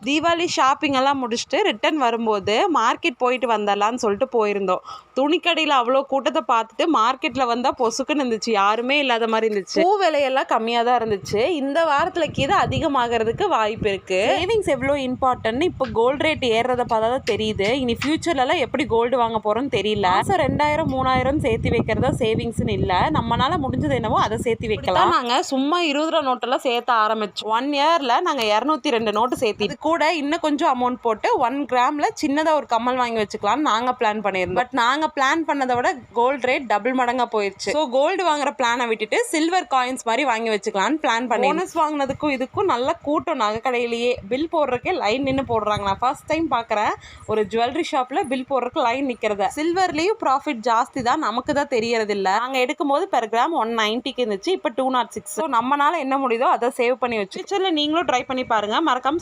Deepavali shopping எல்லாம் முடிச்சுட்டு return வரும்போது மார்க்கெட் போயிட்டு வந்துடலான்னு சொல்லிட்டு போயிருந்தோம். துணிக்கடையில் அவ்வளோ கூட்டத்தை பார்த்துட்டு மார்க்கெட்டில் வந்தால் பொசுக்குன்னு இருந்துச்சு, யாருமே இல்லாத மாதிரி இருந்துச்சு. பூ விலையெல்லாம் கம்மியாக தான் இருந்துச்சு. இந்த வாரத்தில் கீழே அதிகமாகிறதுக்கு வாய்ப்பு இருக்குது. சேவிங்ஸ் எவ்வளோ இம்பார்ட்டன்ட்னு இப்போ கோல்டு ரேட் ஏறுறதை பார்த்தா தான் தெரியுது. இனி ஃபியூச்சர்லலாம் எப்படி கோல்டு வாங்க போகிறோன்னு தெரியல. மாதம் 2000 3000 சேர்த்து வைக்கிறதா சேவிங்ஸ்னு இல்லை, நம்மளால முடிஞ்சது என்னவோ அதை சேர்த்து வைக்கலாம். நாங்கள் சும்மா 20 ரூபா நோட்டெல்லாம் சேர்த்த ஆரம்பிச்சோம். 1 இயரில் நாங்கள் 202 நோட்டு சேர்த்து கூட இன்னும் கொஞ்சம் அமௌண்ட் போட்டு 1 கிராமில் சின்னதாக ஒரு கம்மல் வாங்கி வச்சுக்கலாம்னு நாங்கள் பிளான் பண்ணியிருந்தோம். பட் நாங்கள் பிளான் பண்ணதை விட கோல்டு ரேட் டபுள் மடங்காக போயிடுச்சு. ஸோ கோல்டு வாங்குற பிளானை விட்டுட்டு சில்வர் காயின்ஸ் மாதிரி வாங்கி வச்சுக்கலான்னு பிளான் பண்ணி போனஸ் வாங்கினதுக்கும் இதுக்கும் நல்ல கூட்டம். நகை கடையிலேயே பில் போடுறதுக்கே லைன் நின்று போடுறாங்க. நான் ஃபர்ஸ்ட் டைம் பார்க்குறேன் ஒரு ஜுவல்லரி ஷாப்பில் பில் போடுறதுக்கு லைன் நிற்கிறத. சில்வர்லேயும் ப்ராஃபிட் ஜாஸ்தி தான், நமக்கு தான் தெரியறது இல்லை. நாங்கள் எடுக்கும்போது பெர் கிராம் 190 இருந்துச்சு, இப்போ 206. ஸோ நம்மளால என்ன முடியுதோ அதை சேவ் பண்ணி வச்சு நீங்களும் ட்ரை பண்ணி பாருங்கள். மறக்காம